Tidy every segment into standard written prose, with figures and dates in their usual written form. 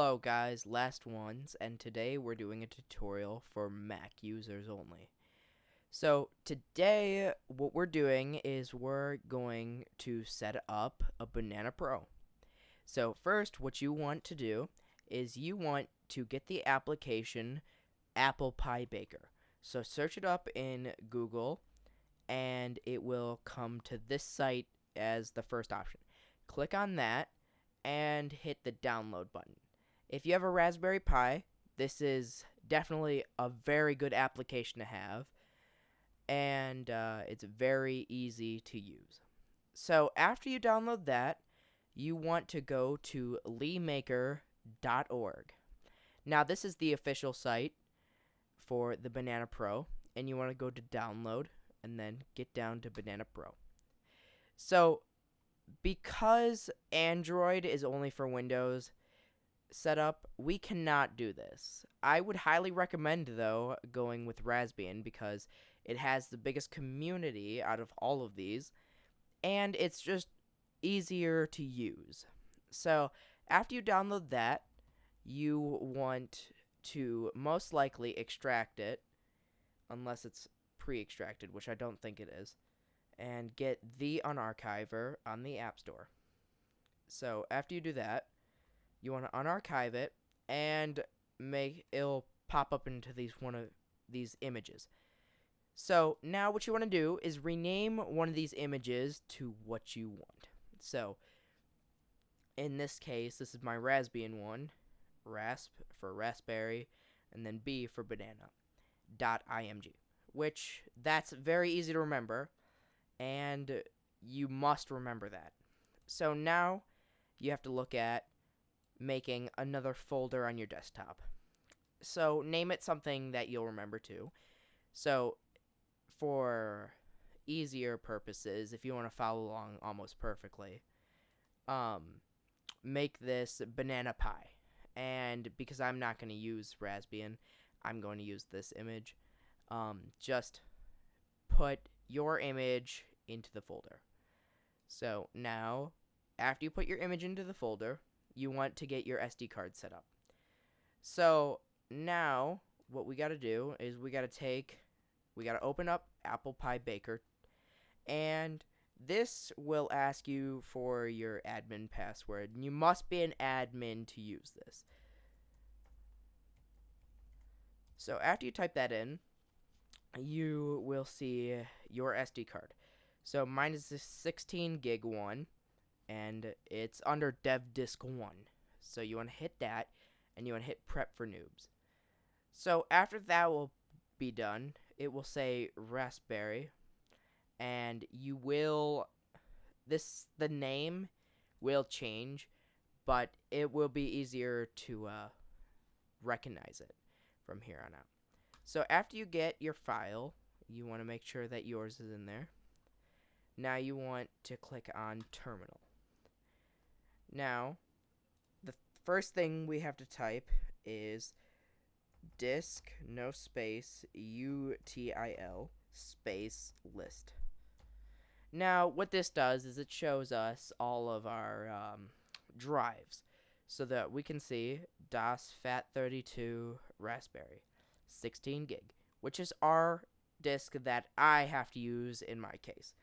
Hello guys, Last Ones, and today we're doing a tutorial for Mac users only. So today what we're doing is we're going to set up a Banana Pro. So first what you want to do is you want to get the application Apple Pie Baker. So search it up in Google and it will come to this site as the first option. Click on that and hit the download button. If you have a Raspberry Pi, this is definitely a very good application to have, and it's very easy to use. So after you download that, you want to go to leemaker.org. Now this is the official site for the Banana Pro, and you want to go to download and then get down to Banana Pro. So because Android is only for Windows setup, we cannot do this. I would highly recommend, though, going with Raspbian because it has the biggest community out of all of these, and it's just easier to use. So after you download that, you want to most likely extract it, unless it's pre-extracted, which I don't think it is, and get the Unarchiver on the App Store. So after you do that, you want to unarchive it and it'll pop up into one of these images. So now what you want to do is rename one of these images to what you want. So in this case, this is my Raspbian one, rasp for raspberry, and then B for banana, .img, which that's very easy to remember, and you must remember that. So now you have to look at making another folder on your desktop. So name it something that you'll remember too. So for easier purposes, if you want to follow along almost perfectly, make this Banana Pie. And because I'm not going to use Raspbian, I'm going to use this image. Just put your image into the folder. So now, after you put your image into the folder, you want to get your SD card set up. So now what we got to do is we got to open up Apple Pie Baker, and this will ask you for your admin password. You must be an admin to use this. So after you type that in, you will see your SD card. So mine is the 16 gig one, and it's under Dev Disk 1. So you want to hit that, and you want to hit Prep for Noobs. So after that will be done, it will say Raspberry, and the name will change, but it will be easier to recognize it from here on out. So after you get your file, you want to make sure that yours is in there. Now you want to click on Terminal. Now, the first thing we have to type is disk, no space, util, space, list. Now, what this does is it shows us all of our drives so that we can see DOS FAT32 Raspberry, 16 gig, which is our disk that I have to use in my case.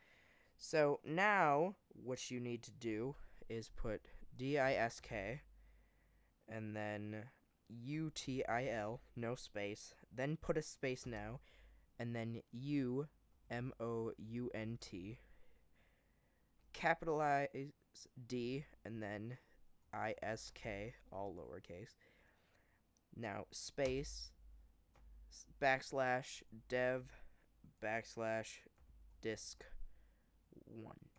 So now, what you need to do is put disk and then util, no space, then put a space now, and then umount, capitalize D, and then isk, all lowercase. Now space, /dev, /disk 1.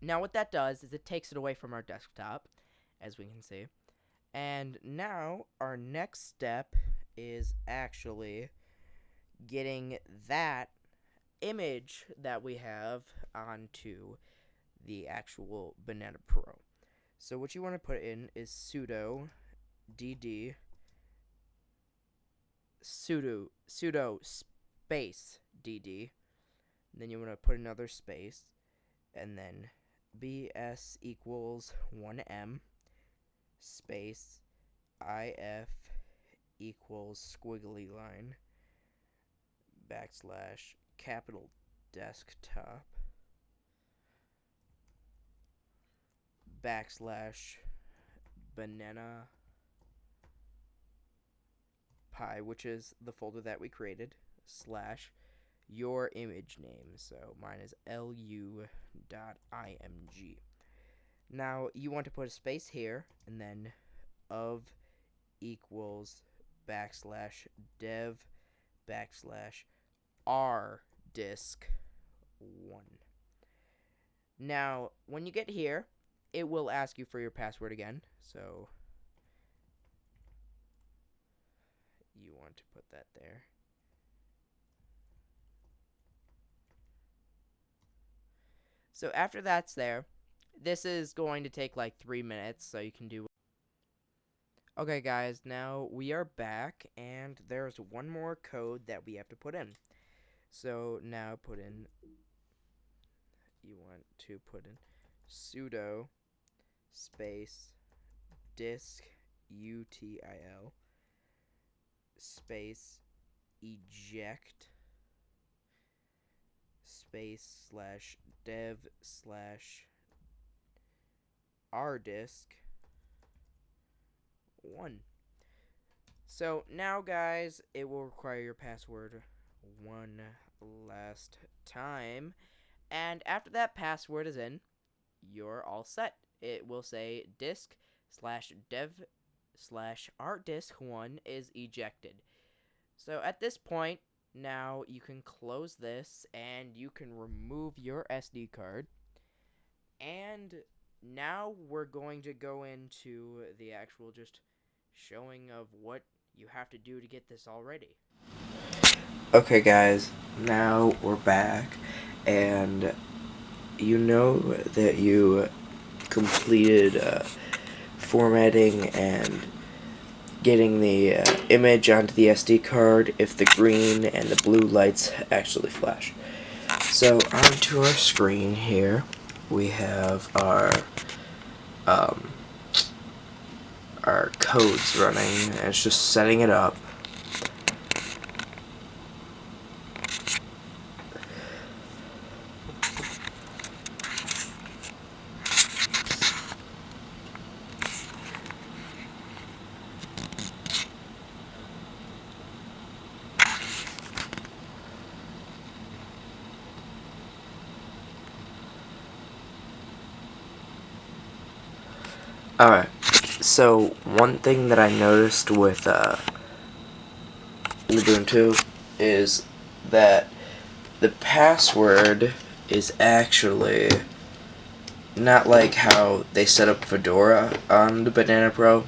Now what that does is it takes it away from our desktop, as we can see. And now our next step is actually getting that image that we have onto the actual Banana Pro. So what you want to put in is sudo space dd. Then you want to put another space, and then bs equals 1m space if equals squiggly line backslash capital desktop backslash banana pie, which is the folder that we created, slash your image name. So mine is lu.img. Now you want to put a space here, and then of equals backslash dev backslash r disk 1. Now when you get here, it will ask you for your password again, so you want to put that there. So after that's there, this is going to take like 3 minutes, so you can do. Okay guys, now we are back, and there's one more code that we have to put in. So now you want to put in sudo space disk util space eject space slash dev slash rdisk 1. So now guys, it will require your password one last time, and after that password is in, you're all set. It will say disk slash dev slash rdisk1 is ejected. So at this point, now you can close this and you can remove your SD card. And now we're going to go into the actual just showing of what you have to do to get this all ready. Okay guys, now we're back, and you know that you completed formatting and getting the image onto the SD card if the green and the blue lights actually flash. So onto our screen here, we have our codes running, and it's just setting it up. Alright, so one thing that I noticed with Ubuntu is that the password is actually not like how they set up Fedora on the Banana Pro.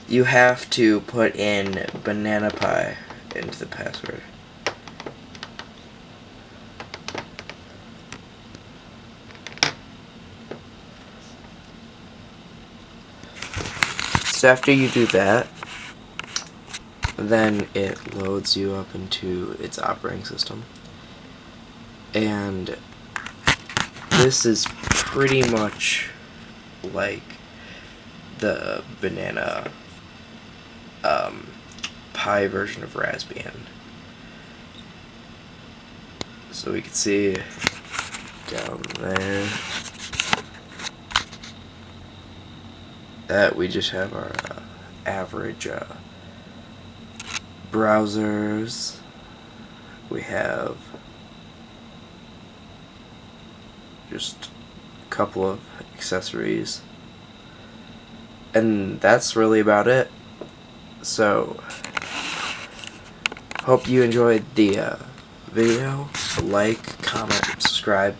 You have to put in Banana Pie into the password. So after you do that, then it loads you up into its operating system. And this is pretty much like the Banana Pi version of Raspbian. So we can see down there that we just have our average browsers. We have just a couple of accessories, and that's really about it. So hope you enjoyed the video. Like, comment, subscribe.